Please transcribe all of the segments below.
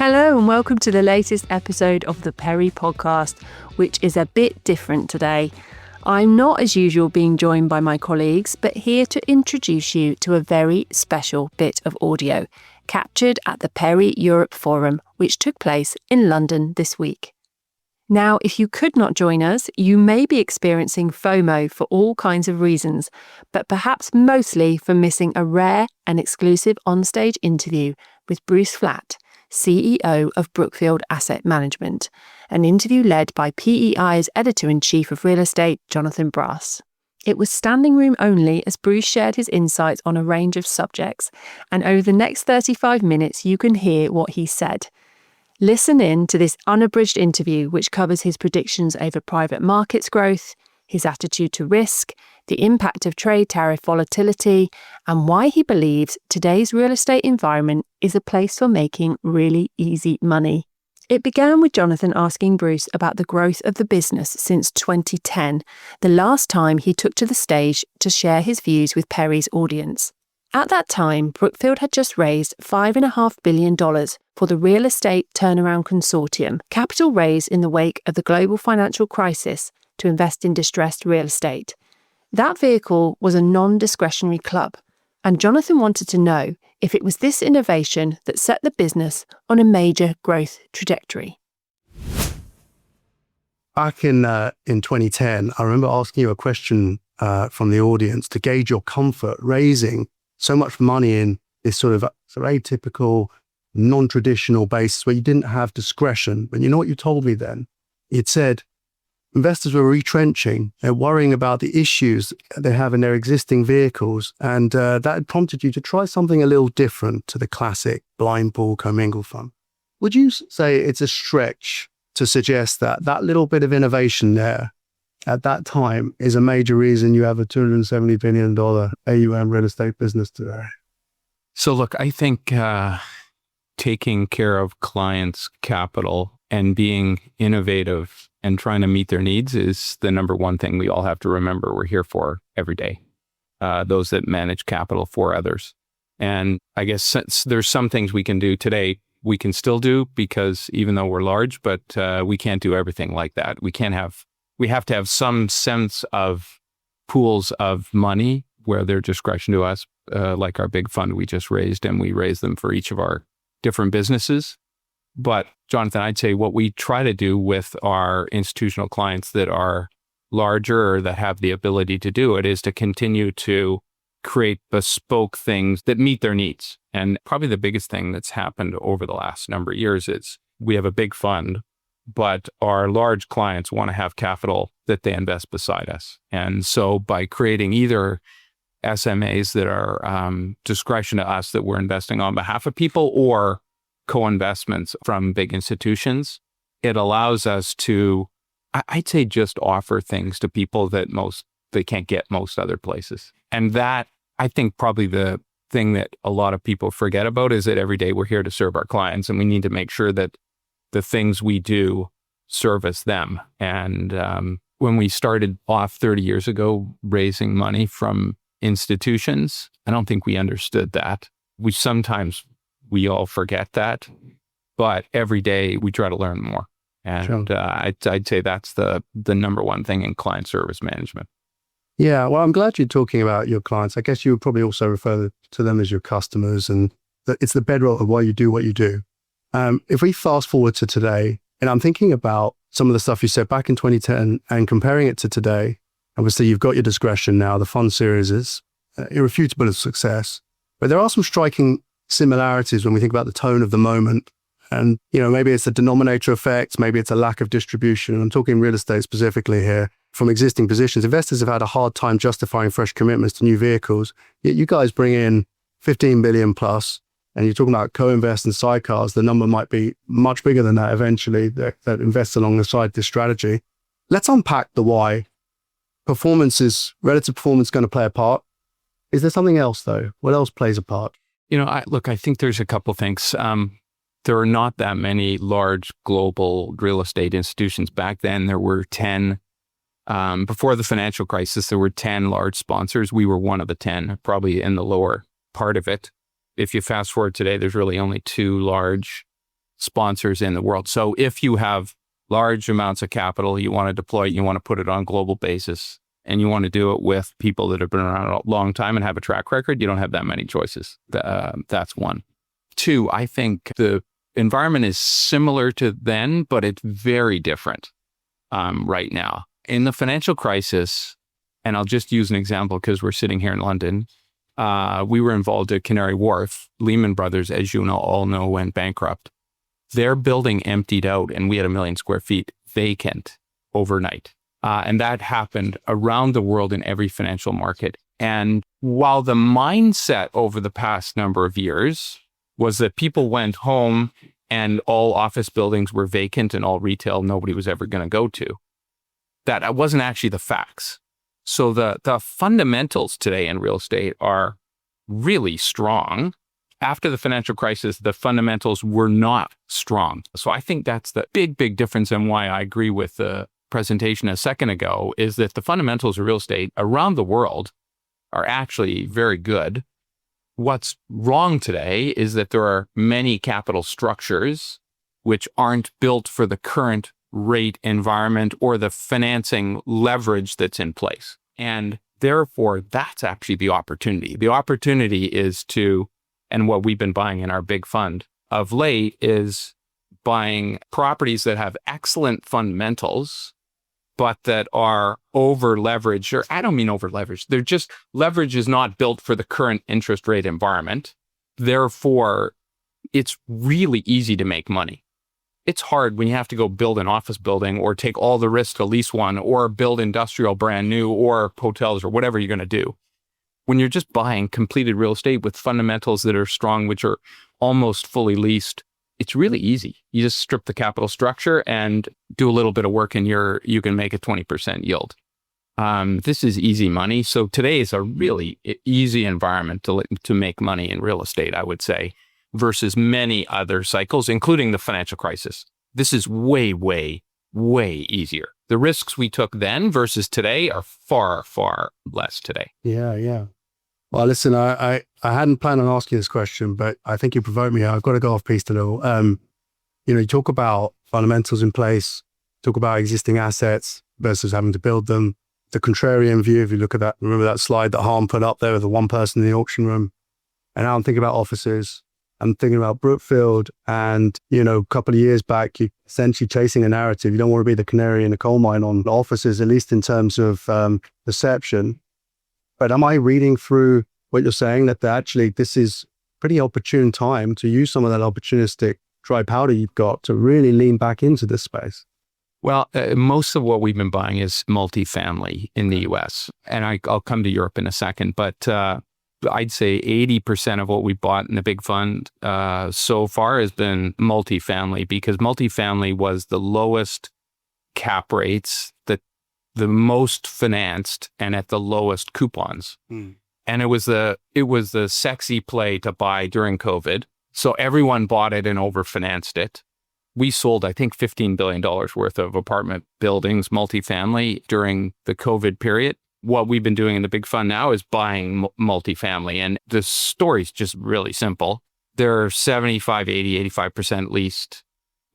Hello and welcome to the latest episode of the PERE podcast, which is a bit different today. I'm not as usual being joined by my colleagues, but here to introduce you to a very special bit of audio captured at the PERE Europe Forum, which took place in London this week. Now, if you could not join us, you may be experiencing FOMO for all kinds of reasons, but perhaps mostly for missing a rare and exclusive onstage interview with Bruce Flatt, CEO of Brookfield Asset Management, an interview led by PEI's Editor-in-Chief of Real Estate, Jonathan Brass. It was standing room only as Bruce shared his insights on a range of subjects, and over the next 35 minutes you can hear what he said. Listen in to this unabridged interview, which covers his predictions over private markets growth, his attitude to risk, the impact of trade tariff volatility, and why he believes today's real estate environment is a place for making really easy money. It began with Jonathan asking Bruce about the growth of the business since 2010, the last time he took to the stage to share his views with PERE's audience. At that time, Brookfield had just raised $5.5 billion for the Real Estate Turnaround Consortium, capital raised in the wake of the global financial crisis to invest in distressed real estate. That vehicle was a non-discretionary club, and Jonathan wanted to know if it was this innovation that set the business on a major growth trajectory. Back in 2010, I remember asking you a question from the audience to gauge your comfort raising so much money in this sort of atypical, non-traditional basis where you didn't have discretion. But you know what you told me then? You'd said investors were retrenching. They're worrying about the issues they have in their existing vehicles. And that had prompted you to try something a little different to the classic blind pool commingled fund. Would you say it's a stretch to suggest that that little bit of innovation there at that time is a major reason you have a $270 billion AUM real estate business today? So look, I think taking care of clients' capital and being innovative and trying to meet their needs is the number one thing we all have to remember we're here for every day. Those that manage capital for others. And I guess since there's some things we can do today, we can still do because even though we're large, but we can't do everything like that. We have to have some sense of pools of money where they're discretion to us, like our big fund we just raised, and we raised them for each of our different businesses. But Jonathan, I'd say what we try to do with our institutional clients that are larger or that have the ability to do it is to continue to create bespoke things that meet their needs. And probably the biggest thing that's happened over the last number of years is we have a big fund, but our large clients want to have capital that they invest beside us. And so by creating either SMAs that are discretion to us that we're investing on behalf of people or co-investments from big institutions, it allows us to, I'd say, just offer things to people that they can't get most other places. And that, I think, probably the thing that a lot of people forget about is that every day we're here to serve our clients, and we need to make sure that the things we do service them. And when we started off 30 years ago raising money from institutions, I don't think we understood that. We all forget that, but every day we try to learn more. And sure. I'd say that's the number one thing in client service management. Yeah, well, I'm glad you're talking about your clients. I guess you would probably also refer to them as your customers, and it's the bedrock of why you do what you do. If we fast forward to today, and I'm thinking about some of the stuff you said back in 2010 and comparing it to today, obviously you've got your discretion now. The fund series is irrefutable as success, but there are some striking similarities when we think about the tone of the moment. And, maybe it's the denominator effect, maybe it's a lack of distribution. I'm talking real estate specifically here. From existing positions, investors have had a hard time justifying fresh commitments to new vehicles. Yet you guys bring in 15 billion plus, and you're talking about co-invest and sidecars. The number might be much bigger than that eventually that invests alongside this strategy. Let's unpack the why. Relative performance going to play a part. Is there something else though? What else plays a part? I think there's a couple things. There are not that many large global real estate institutions. Back then, there were 10. Before the financial crisis, there were 10 large sponsors. We were one of the 10, probably in the lower part of it. If you fast forward today, there's really only 2 large sponsors in the world. So if you have large amounts of capital, you want to deploy it, you want to put it on a global basis, and you want to do it with people that have been around a long time and have a track record, you don't have that many choices. That's one. Two, I think the environment is similar to then, but it's very different right now. In the financial crisis, and I'll just use an example because we're sitting here in London, we were involved at Canary Wharf. Lehman Brothers, as you know, all know, went bankrupt. Their building emptied out and we had 1 million square feet vacant overnight. And that happened around the world in every financial market. And while the mindset over the past number of years was that people went home and all office buildings were vacant and all retail nobody was ever going to go to, that wasn't actually the facts. So the fundamentals today in real estate are really strong. After the financial crisis, the fundamentals were not strong. So I think that's the big difference, and why I agree with the presentation a second ago, is that the fundamentals of real estate around the world are actually very good. What's wrong today is that there are many capital structures which aren't built for the current rate environment or the financing leverage that's in place. And therefore, that's actually the opportunity. The opportunity is to, and what we've been buying in our big fund of late, is buying properties that have excellent fundamentals, but that are over leveraged, or I don't mean over leveraged. They're just, leverage is not built for the current interest rate environment. Therefore, it's really easy to make money. It's hard when you have to go build an office building or take all the risk to lease one or build industrial brand new or hotels or whatever you're going to do. When you're just buying completed real estate with fundamentals that are strong, which are almost fully leased, it's really easy. You just strip the capital structure and do a little bit of work and you can make a 20% yield. This is easy money. So today is a really easy environment to make money in real estate, I would say, versus many other cycles, including the financial crisis. This is way easier. The risks we took then versus today are far less today. Yeah. Well, listen, I hadn't planned on asking this question, but I think you provoked me. I've got to go off piste a little. You talk about fundamentals in place, talk about existing assets versus having to build them. The contrarian view, if you look at that, remember that slide that Harm put up there with the one person in the auction room. And now I'm thinking about offices. I'm thinking about Brookfield, and, a couple of years back, you're essentially chasing a narrative. You don't want to be the canary in the coal mine on offices, at least in terms of perception. But am I reading through what you're saying that actually this is pretty opportune time to use some of that opportunistic dry powder you've got to really lean back into this space? Well, most of what we've been buying is multifamily in the US, and I'll come to Europe in a second, but I'd say 80% of what we bought in the big fund so far has been multifamily, because multifamily was the lowest cap rates, the most financed, and at the lowest coupons. And it was the sexy play to buy during COVID. So everyone bought it and overfinanced it. We sold, I think, $15 billion worth of apartment buildings, multifamily, during the COVID period. What we've been doing in the big fund now is buying multifamily. And the story's just really simple. They're 75, 80, 85% leased.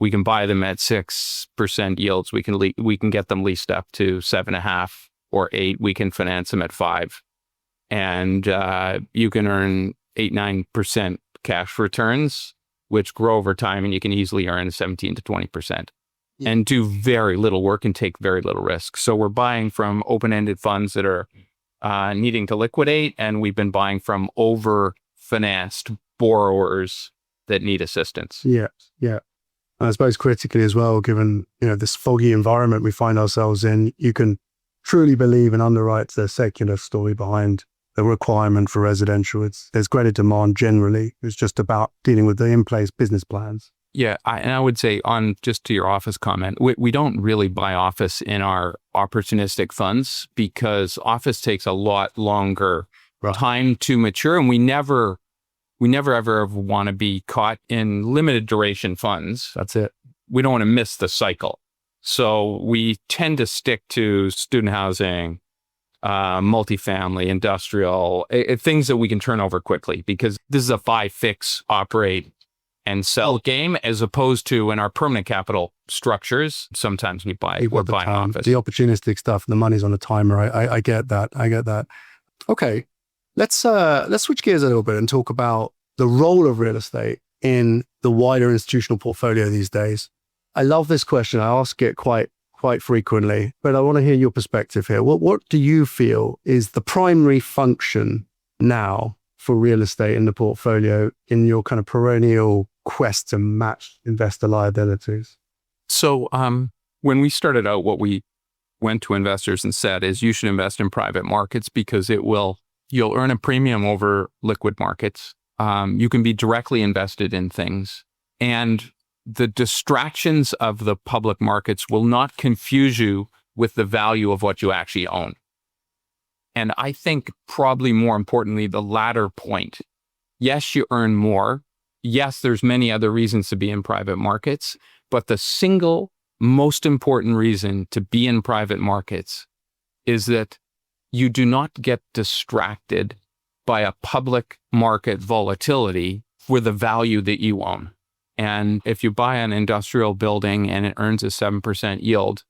We can buy them at 6% yields. We can get them leased up to 7.5 or 8. We can finance them at 5. And you can earn 8-9% cash returns, which grow over time, and you can easily earn 17 to 20%. And do very little work and take very little risk. So we're buying from open-ended funds that are needing to liquidate, and we've been buying from over-financed borrowers that need assistance. Yeah. And I suppose critically as well, given this foggy environment we find ourselves in, you can truly believe and underwrite the secular story behind the requirement for residential. There's greater demand generally. It's just about dealing with the in-place business plans. Yeah, I would say, on just to your office comment, we don't really buy office in our opportunistic funds because office takes a lot longer time to mature, and we never ever want to be caught in limited duration funds. That's it. We don't want to miss the cycle. So we tend to stick to student housing, multifamily, industrial, things that we can turn over quickly, because this is a buy, fix, operate, and sell game, as opposed to in our permanent capital structures, sometimes we buy or buy an office. The opportunistic stuff, the money's on a timer. I get that. Okay, let's switch gears a little bit and talk about the role of real estate in the wider institutional portfolio these days. I love this question. I ask it quite frequently, but I want to hear your perspective here. What do you feel is the primary function now for real estate in the portfolio in your kind of perennial quest to match investor liabilities? So when we started out, what we went to investors and said is you should invest in private markets because you'll earn a premium over liquid markets. You can be directly invested in things, and the distractions of the public markets will not confuse you with the value of what you actually own. And I think probably more importantly, the latter point. Yes, you earn more. Yes, there's many other reasons to be in private markets, but the single most important reason to be in private markets is that you do not get distracted by a public market volatility for the value that you own. And if you buy an industrial building and it earns a 7% yield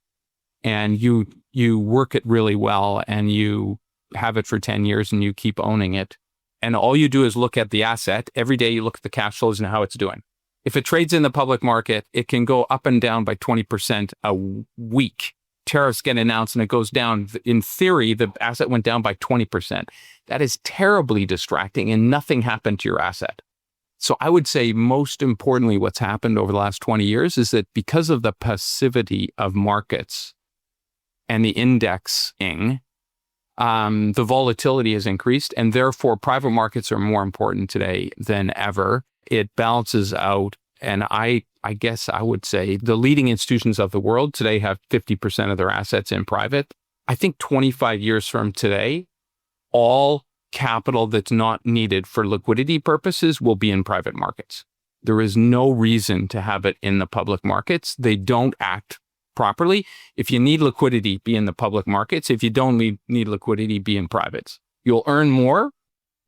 and you work it really well and you have it for 10 years and you keep owning it, and all you do is look at the asset, every day you look at the cash flows and how it's doing. If it trades in the public market, it can go up and down by 20% a week. Tariffs get announced and it goes down. In theory, the asset went down by 20%. That is terribly distracting and nothing happened to your asset. So I would say most importantly, what's happened over the last 20 years is that because of the passivity of markets and the indexing, the volatility has increased, and therefore private markets are more important today than ever. It balances out, and I guess I would say the leading institutions of the world today have 50% of their assets in private. I think 25 years from today, all capital that's not needed for liquidity purposes will be in private markets. There is no reason to have it in the public markets. They don't act properly. If you need liquidity, be in the public markets. If you don't need liquidity, be in privates. You'll earn more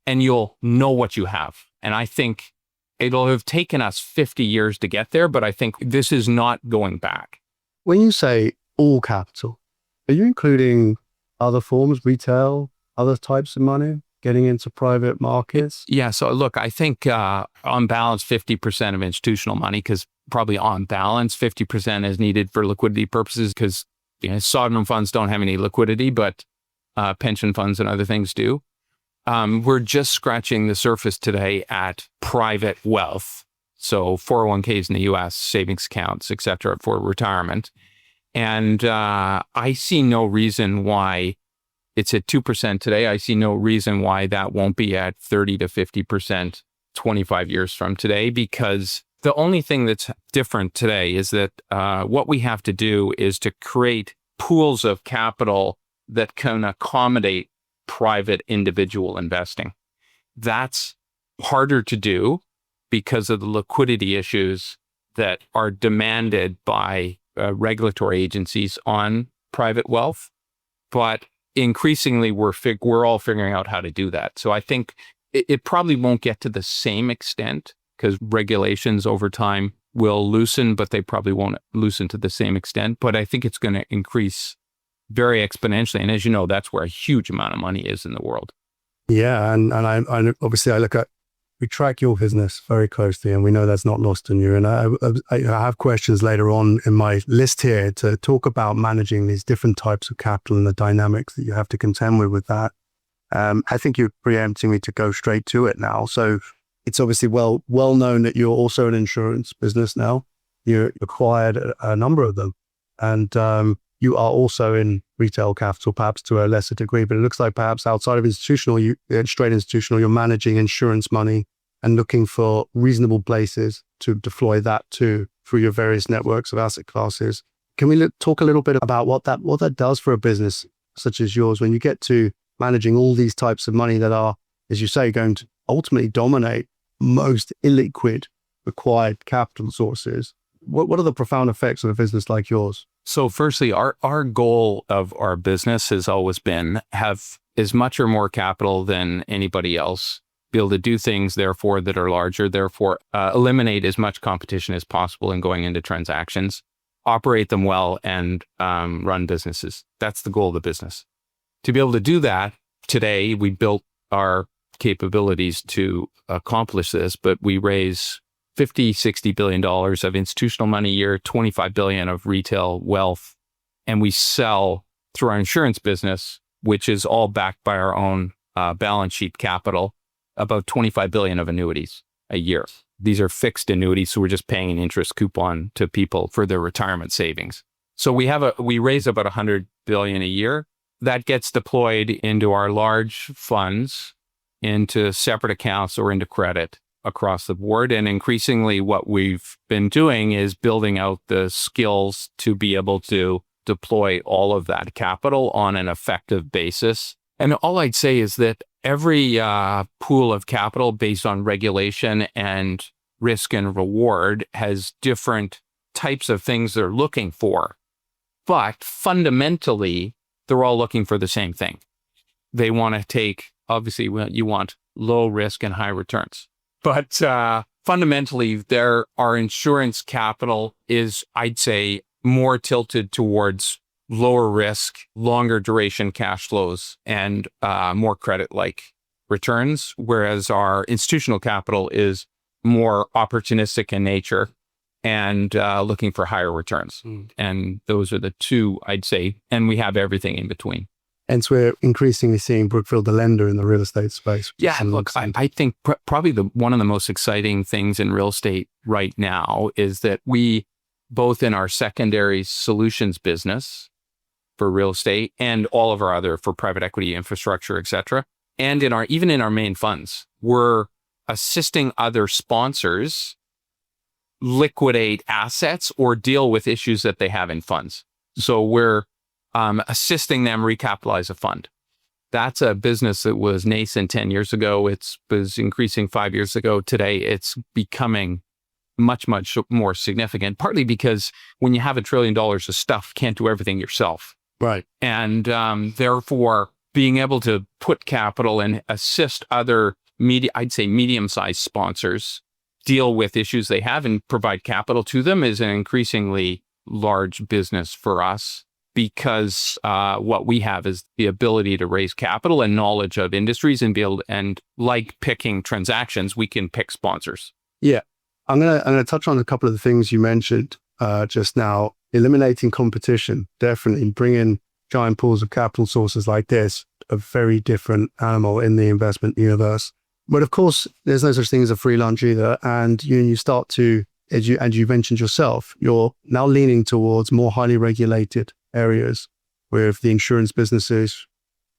and you'll know what you have. And I think it'll have taken us 50 years to get there, but I think this is not going back. When you say all capital, are you including other forms, retail, other types of money, getting into private markets? Yeah. So look, I think on balance, 50% of institutional money, because probably on balance, 50% is needed for liquidity purposes because sovereign funds don't have any liquidity, but pension funds and other things do. We're just scratching the surface today at private wealth. So 401ks in the US, savings accounts, et cetera, for retirement. And I see no reason why it's at 2% today. I see no reason why that won't be at 30 to 50% 25 years from today, because the only thing that's different today is that what we have to do is to create pools of capital that can accommodate private individual investing. That's harder to do because of the liquidity issues that are demanded by regulatory agencies on private wealth. But increasingly, we're all figuring out how to do that. So I think it probably won't get to the same extent because regulations over time will loosen, but they probably won't loosen to the same extent. But I think it's going to increase very exponentially. And as you know, that's where a huge amount of money is in the world. Yeah. And I obviously we track your business very closely and we know that's not lost on you. And I have questions later on in my list here to talk about managing these different types of capital and the dynamics that you have to contend with that. I think you're preempting me to go straight to it now. So it's obviously well known that you're also an insurance business now. You acquired a number of them. And you are also in retail capital, perhaps to a lesser degree, but it looks like perhaps outside of institutional, straight institutional, you're managing insurance money and looking for reasonable places to deploy that through your various networks of asset classes. Can we talk a little bit about what that does for a business such as yours when you get to managing all these types of money that are, as you say, going to ultimately dominate most illiquid required capital sources? What are the profound effects of a business like yours? So firstly, our goal of our business has always been have as much or more capital than anybody else be able to do things, therefore, that are larger, therefore, eliminate as much competition as possible in going into transactions, operate them well, and run businesses. That's the goal of the business. To be able to do that, today, we built our capabilities to accomplish this, but we raise $50-60 billion of institutional money a year, $25 billion of retail wealth, and we sell through our insurance business, which is all backed by our own balance sheet capital, about $25 billion of annuities a year. These are fixed annuities, so we're just paying an interest coupon to people for their retirement savings. So we raise about $100 billion a year. That gets deployed into our large funds, into separate accounts or into credit across the board. And increasingly what we've been doing is building out the skills to be able to deploy all of that capital on an effective basis. And all I'd say is that every pool of capital based on regulation and risk and reward has different types of things they're looking for. But fundamentally, they're all looking for the same thing. They want to take, obviously, you want low risk and high returns. But fundamentally, our insurance capital is, I'd say, more tilted towards lower risk, longer duration cash flows, and more credit-like returns, whereas our institutional capital is more opportunistic in nature and looking for higher returns. And those are the two, I'd say, and we have everything in between. Hence, we're increasingly seeing Brookfield, the lender in the real estate space. Yeah, look, I think probably one of the most exciting things in real estate right now is that we, both in our secondary solutions business for real estate and all of our other, for private equity, infrastructure, et cetera, and even in our main funds, we're assisting other sponsors liquidate assets or deal with issues that they have in funds. So we're assisting them recapitalize a fund. That's a business that was nascent 10 years ago. It was increasing 5 years ago. Today, it's becoming much, much more significant, partly because when you have $1 trillion of stuff, can't do everything yourself. Right. And therefore, being able to put capital and assist other medium-sized sponsors deal with issues they have and provide capital to them is an increasingly large business for us, because what we have is the ability to raise capital and knowledge of industries and like picking transactions, we can pick sponsors. Yeah. I'm gonna touch on a couple of the things you mentioned just now. Eliminating competition, definitely bringing giant pools of capital sources like this, a very different animal in the investment universe. But of course, there's no such thing as a free lunch either. And you start to, as you mentioned yourself, you're now leaning towards more highly regulated areas with the insurance businesses,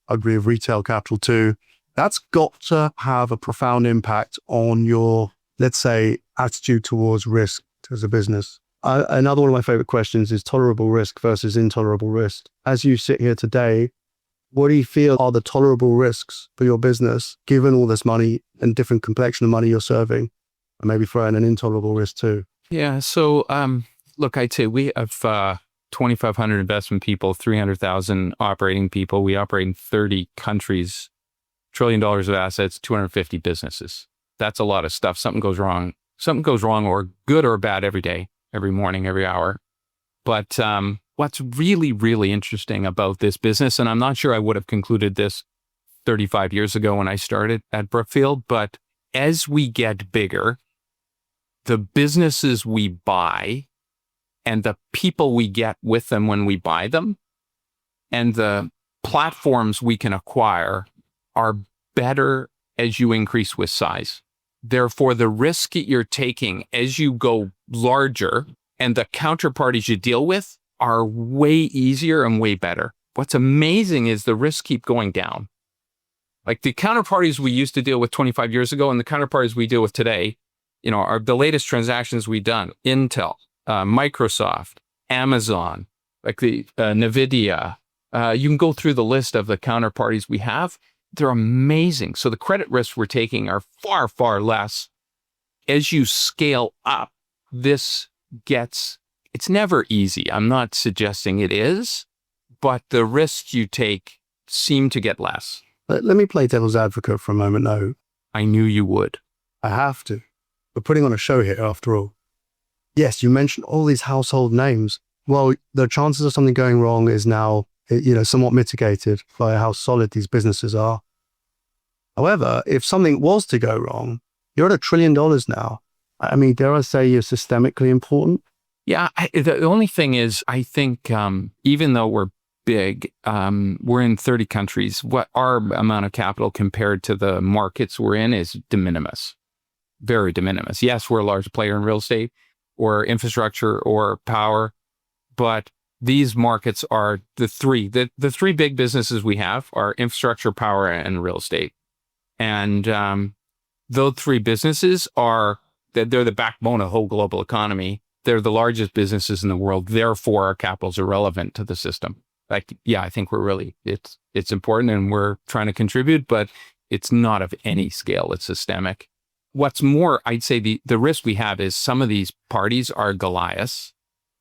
I agree with retail capital too. That's got to have a profound impact on your, let's say, attitude towards risk as a business. Another one of my favorite questions is tolerable risk versus intolerable risk. As you sit here today, what do you feel are the tolerable risks for your business, given all this money and different complexion of money you're serving, and maybe throw in an intolerable risk too? Yeah. So, look, I'd say we have 2,500 investment people, 300,000 operating people. We operate in 30 countries, $1 trillion of assets, 250 businesses. That's a lot of stuff. Something goes wrong or good or bad every day, every morning, every hour. But what's really, really interesting about this business, and I'm not sure I would have concluded this 35 years ago when I started at Brookfield, but as we get bigger, the businesses we buy and the people we get with them when we buy them and the platforms we can acquire are better as you increase with size. Therefore, the risk you're taking as you go larger and the counterparties you deal with are way easier and way better. What's amazing is the risks keep going down. Like the counterparties we used to deal with 25 years ago and the counterparties we deal with today, are the latest transactions we've done. Intel, Microsoft, Amazon, like the NVIDIA. You can go through the list of the counterparties we have. They're amazing. So the credit risks we're taking are far, far less. As you scale up, it's never easy. I'm not suggesting it is, but the risks you take seem to get less. Let me play devil's advocate for a moment, though. I knew you would. I have to. We're putting on a show here after all. Yes, you mentioned all these household names. Well, the chances of something going wrong is now, somewhat mitigated by how solid these businesses are. However, if something was to go wrong, you're at $1 trillion now. I mean, dare I say you're systemically important? Yeah, the only thing is, I think even though we're big, we're in 30 countries. What our amount of capital compared to the markets we're in is de minimis, very de minimis. Yes, we're a large player in real estate or infrastructure or power, but these markets are the three big businesses we have are infrastructure, power, and real estate. And those three businesses they're the backbone of the whole global economy. They're the largest businesses in the world. Therefore, our capitals are relevant to the system. I think it's important and we're trying to contribute, but it's not of any scale. It's systemic. What's more, I'd say the risk we have is some of these parties are Goliaths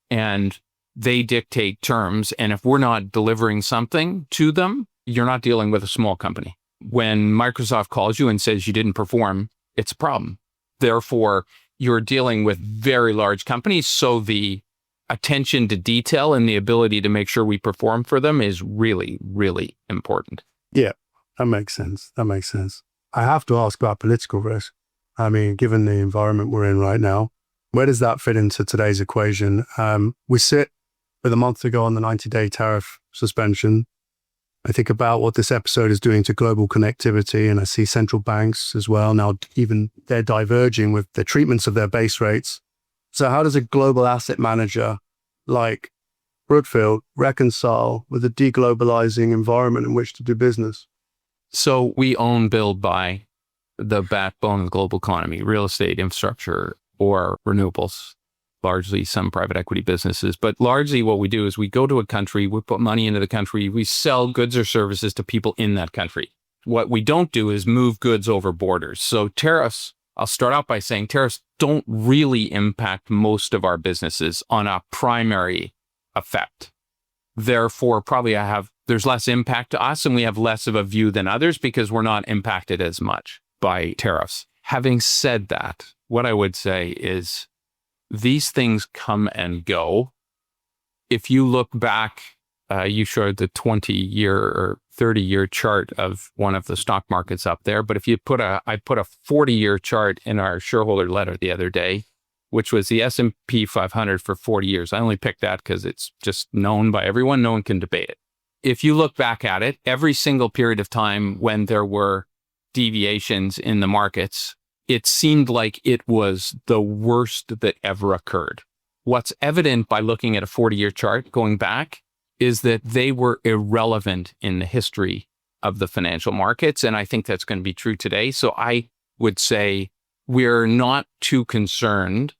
and they dictate terms. And if we're not delivering something to them, you're not dealing with a small company. When Microsoft calls you and says you didn't perform, it's a problem. Therefore, you're dealing with very large companies. So the attention to detail and the ability to make sure we perform for them is really, really important. Yeah, that makes sense. I have to ask about political risk. I mean, given the environment we're in right now, where does that fit into today's equation? We sit with a month ago on the 90-day tariff suspension. I think about what this episode is doing to global connectivity, and I see central banks as well. Now, even they're diverging with the treatments of their base rates. So how does a global asset manager like Brookfield reconcile with a deglobalizing environment in which to do business? So we own, build, buy the backbone of the global economy, real estate, infrastructure, or renewables. Largely some private equity businesses, but largely what we do is we go to a country, we put money into the country, we sell goods or services to people in that country. What we don't do is move goods over borders. So tariffs, I'll start out by saying tariffs don't really impact most of our businesses on a primary effect. Therefore, there's less impact to us and we have less of a view than others because we're not impacted as much by tariffs. Having said that, what I would say is these things come and go. If you look back, you showed the 20-year or 30-year chart of one of the stock markets up there. But if you I put a 40-year chart in our shareholder letter the other day, which was the S&P 500 for 40 years. I only picked that because it's just known by everyone. No one can debate it. If you look back at it, every single period of time when there were deviations in the markets, it seemed like it was the worst that ever occurred. What's evident by looking at a 40-year chart going back is that they were irrelevant in the history of the financial markets. And I think that's going to be true today. So I would say we're not too concerned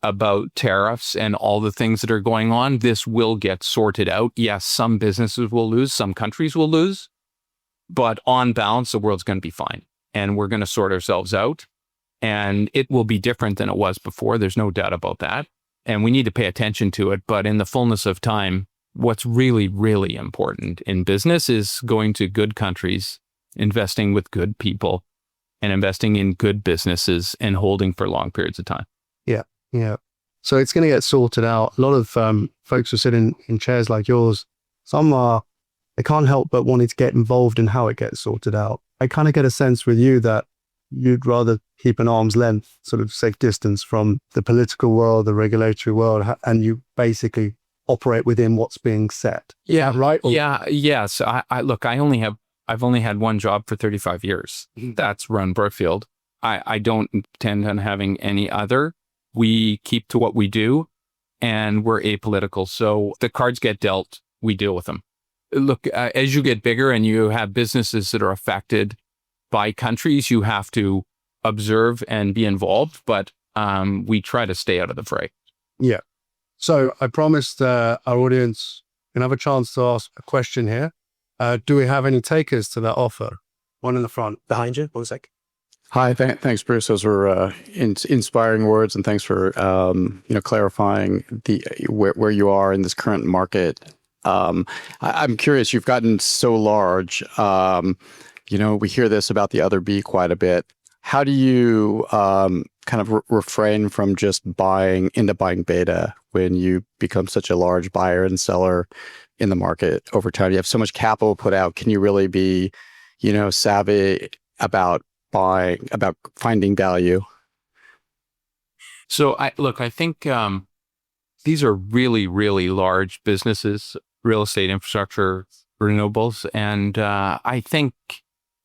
about tariffs and all the things that are going on. This will get sorted out. Yes, some businesses will lose, some countries will lose, but on balance, the world's going to be fine. And we're going to sort ourselves out. And it will be different than it was before. There's no doubt about that. And we need to pay attention to it. But in the fullness of time, what's really, really important in business is going to good countries, investing with good people, and investing in good businesses and holding for long periods of time. Yeah. So it's going to get sorted out. A lot of folks who sit in chairs like yours, they can't help but wanting to get involved in how it gets sorted out. I kind of get a sense with you that you'd rather keep an arm's length, sort of safe distance from the political world, the regulatory world, and you basically operate within what's being set. Yeah, right. Yes. I've only had one job for 35 years. That's run Brookfield. I don't intend on having any other. We keep to what we do and we're apolitical. So the cards get dealt, we deal with them. Look, as you get bigger and you have businesses that are affected by countries, you have to observe and be involved, but we try to stay out of the fray. Yeah. So I promised our audience can have a chance to ask a question here. Do we have any takers to that offer? One in the front. Behind you, 1 sec. Hi, thanks, Bruce. Those were inspiring words, and thanks for clarifying where you are in this current market. I'm curious. You've gotten so large. We hear this about the other B quite a bit. how do you kind of refrain from just buying beta when you become such a large buyer and seller in the market over time? You have so much capital put out. Can you really be, savvy about finding value? So I think these are really, really large businesses, real estate infrastructure, renewables. And I think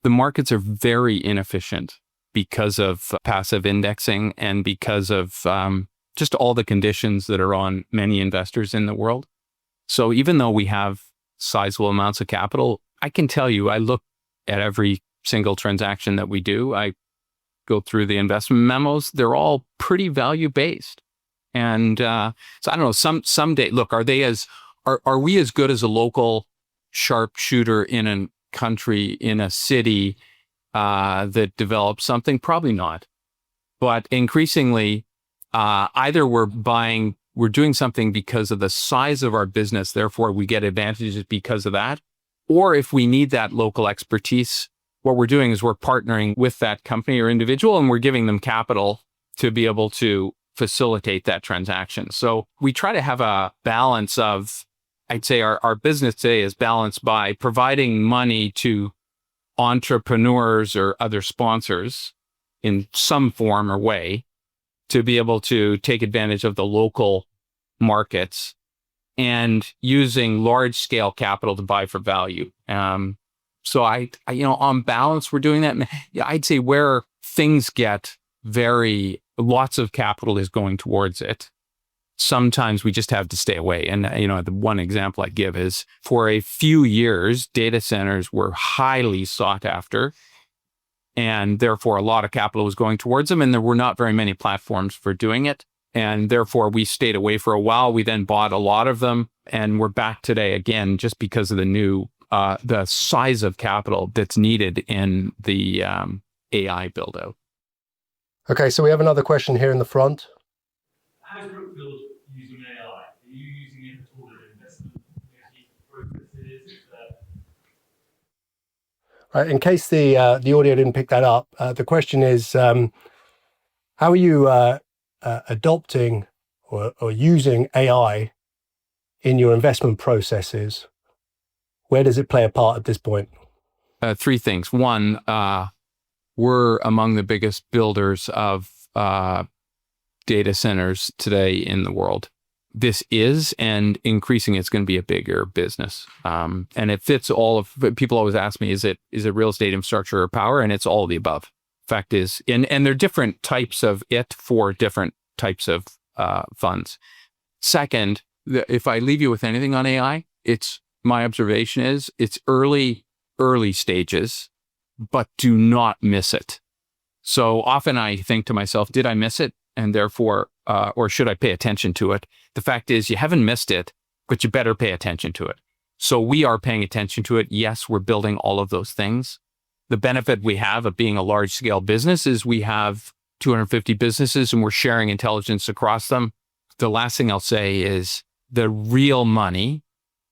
the markets are very inefficient because of passive indexing and because of just all the conditions that are on many investors in the world. So even though we have sizable amounts of capital, I can tell you, I look at every single transaction that we do. I go through the investment memos. They're all pretty value-based. And so I don't know, someday, look, are we as good as a local sharpshooter in a country, in a city that develops something? Probably not. But increasingly, either we're doing something because of the size of our business, therefore we get advantages because of that. Or if we need that local expertise, what we're doing is we're partnering with that company or individual and we're giving them capital to be able to facilitate that transaction. So we try to have a balance of, I'd say our business today is balanced by providing money to entrepreneurs or other sponsors in some form or way to be able to take advantage of the local markets and using large scale capital to buy for value. So I on balance, we're doing that. I'd say where things get lots of capital is going towards it. Sometimes we just have to stay away. And, the one example I give is for a few years, data centers were highly sought after. And therefore, a lot of capital was going towards them. And there were not very many platforms for doing it. And therefore, we stayed away for a while. We then bought a lot of them. And we're back today again, just because of the size of capital that's needed in the AI build out. Okay, so we have another question here in the front. How's Brookfield using AI? Are you using it at all in investment processes? Right, in case the audio didn't pick that up, the question is, how are you adopting or using AI in your investment processes? Where does it play a part at this point? Three things. One, we're among the biggest builders of data centers today in the world. This is, and increasing, it's going to be a bigger business. And it fits people always ask me, is it real estate infrastructure or power? And it's all of the above. Fact is, and there are different types of it for different types of funds. Second, if I leave you with anything on AI, my observation is it's early stages, but do not miss it. So often I think to myself, did I miss it? And therefore, or should I pay attention to it? The fact is you haven't missed it, but you better pay attention to it. So we are paying attention to it. Yes, we're building all of those things. The benefit we have of being a large scale business is we have 250 businesses and we're sharing intelligence across them. The last thing I'll say is the real money,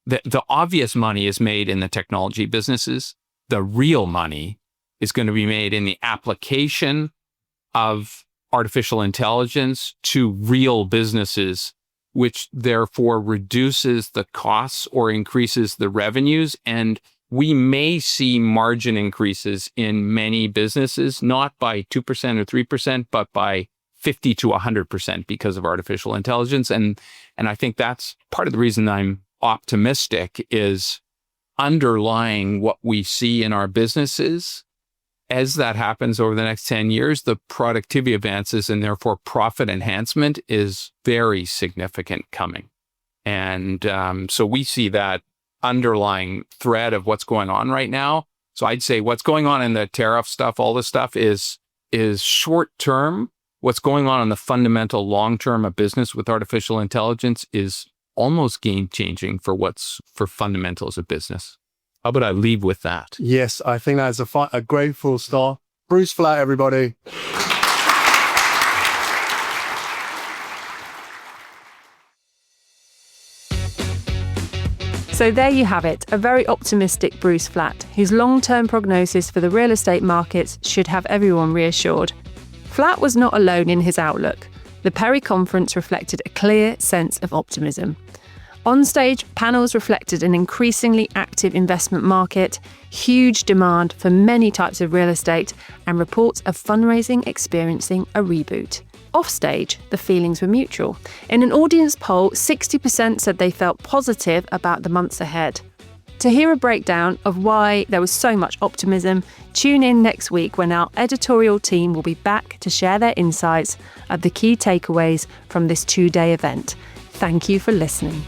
the obvious money is made in the technology businesses. The real money is going to be made in the application of artificial intelligence to real businesses, which therefore reduces the costs or increases the revenues. And we may see margin increases in many businesses, not by 2% or 3%, but by 50 to 100% because of artificial intelligence. And I think that's part of the reason I'm optimistic is underlying what we see in our businesses. As that happens over the next 10 years, the productivity advances and therefore profit enhancement is very significant coming. And so we see that underlying thread of what's going on right now. So I'd say what's going on in the tariff stuff, all this stuff is short term. What's going on in the fundamental long term of business with artificial intelligence is almost game changing for fundamentals of business. How about I leave with that? Yes, I think that's a great full stop. Bruce Flatt, everybody. So there you have it, a very optimistic Bruce Flatt, whose long-term prognosis for the real estate markets should have everyone reassured. Flatt was not alone in his outlook. The PERE conference reflected a clear sense of optimism. On stage, panels reflected an increasingly active investment market, huge demand for many types of real estate, and reports of fundraising experiencing a reboot. Offstage, the feelings were mutual. In an audience poll, 60% said they felt positive about the months ahead. To hear a breakdown of why there was so much optimism, tune in next week when our editorial team will be back to share their insights of the key takeaways from this 2-day event. Thank you for listening.